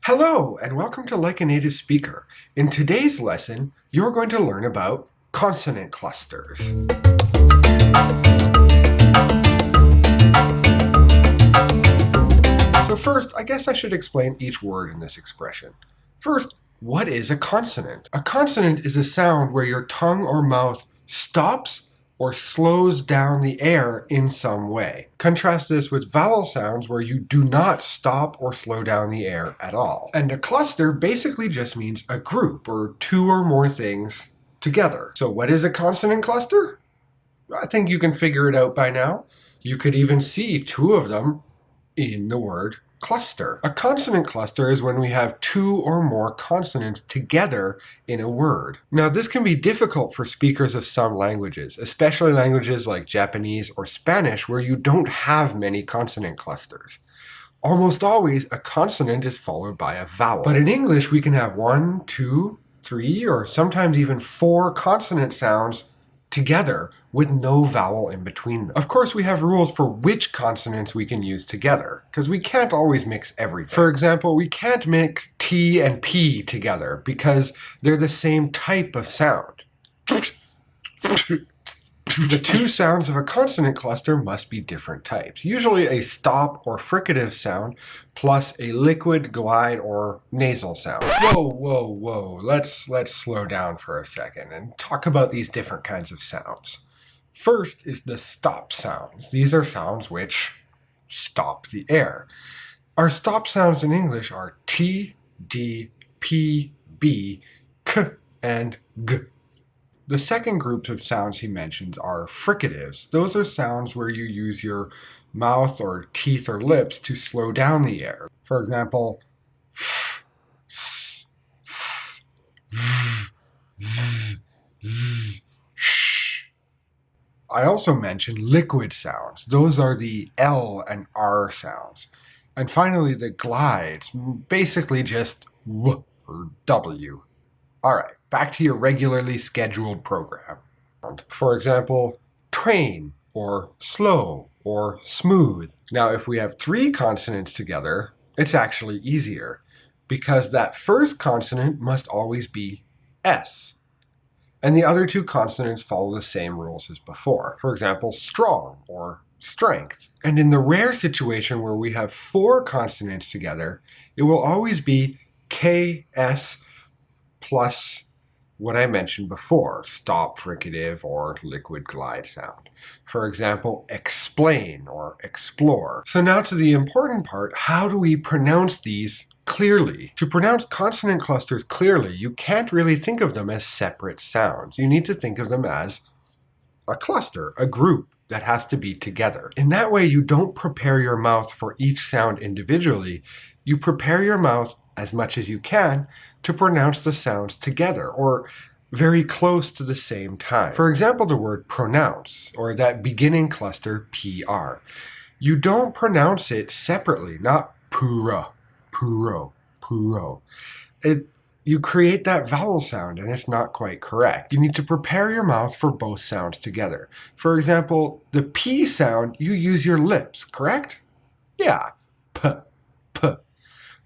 Hello, and welcome to Like a Native Speaker. In today's lesson, you're going to learn about consonant clusters. So first, I guess I should explain each word in this expression. First, what is a consonant? A consonant is a sound where your tongue or mouth stops or slows down the air in some way. Contrast this with vowel sounds where you do not stop or slow down the air at all. And a cluster basically just means a group or two or more things together. So what is a consonant cluster? I think you can figure it out by now. You could even see two of them in the word cluster. A consonant cluster is when we have two or more consonants together in a word. Now, this can be difficult for speakers of some languages, especially languages like Japanese or Spanish, where you don't have many consonant clusters. Almost always, a consonant is followed by a vowel. But in English, we can have 1, 2, 3, or sometimes even 4 consonant sounds together with no vowel in between them. Of course, we have rules for which consonants we can use together, because we can't always mix everything. For example, we can't mix T and P together because they're the same type of sound. The two sounds of a consonant cluster must be different types, usually a stop or fricative sound plus a liquid, glide, or nasal sound. Whoa. Let's slow down for a second and talk about these different kinds of sounds. First is the stop sounds. These are sounds which stop the air. Our stop sounds in English are T, D, P, B, K, and G. The second group of sounds he mentions are fricatives. Those are sounds where you use your mouth or teeth or lips to slow down the air. For example, f, s, f, v, z, z, sh. I also mentioned liquid sounds. Those are the L and R sounds. And finally, the glides, basically just W or W. All right, back to your regularly scheduled program. For example, train, or slow, or smooth. Now, if we have 3 consonants together, it's actually easier, because that first consonant must always be S. And the other 2 consonants follow the same rules as before. For example, strong, or strength. And in the rare situation where we have 4 consonants together, it will always be KS plus what I mentioned before, stop, fricative, or liquid glide sound. For example, explain or explore. So now to the important part, how do we pronounce these clearly? To pronounce consonant clusters clearly, you can't really think of them as separate sounds. You need to think of them as a cluster, a group that has to be together. In that way, you don't prepare your mouth for each sound individually. You prepare your mouth as much as you can to pronounce the sounds together, or very close to the same time. For example, the word pronounce, or that beginning cluster PR. You don't pronounce it separately, not pura, puro, puro. You create that vowel sound, and it's not quite correct. You need to prepare your mouth for both sounds together. For example, the P sound, you use your lips, correct? Yeah, p, p.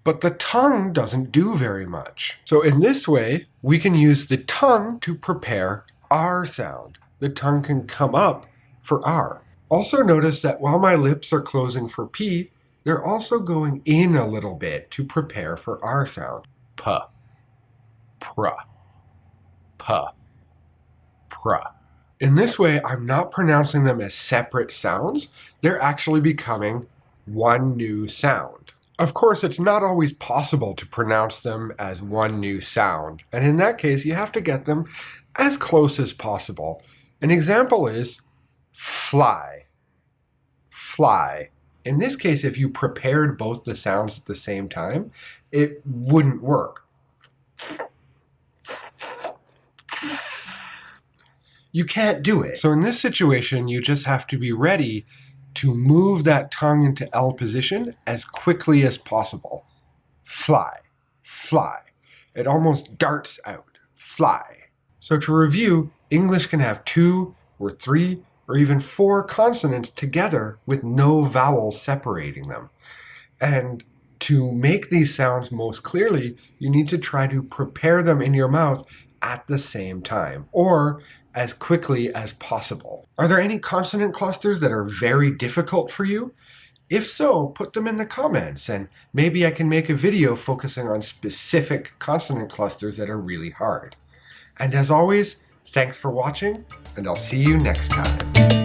But the tongue doesn't do very much. So in this way, we can use the tongue to prepare R sound. The tongue can come up for R. Also notice that while my lips are closing for P, they're also going in a little bit to prepare for R sound. P, pra, p, pra. In this way, I'm not pronouncing them as separate sounds. They're actually becoming one new sound. Of course, it's not always possible to pronounce them as one new sound, and in that case, you have to get them as close as possible. An example is fly, fly. In this case, if you prepared both the sounds at the same time, it wouldn't work. You can't do it. So in this situation, you just have to be ready to move that tongue into L position as quickly as possible. Fly, fly. It almost darts out. Fly. So to review, English can have 2 or 3 or even 4 consonants together with no vowels separating them. And To make these sounds most clearly, you need to try to prepare them in your mouth at the same time, or as quickly as possible. Are there any consonant clusters that are very difficult for you? If so, put them in the comments, and maybe I can make a video focusing on specific consonant clusters that are really hard. And as always, thanks for watching, and I'll see you next time.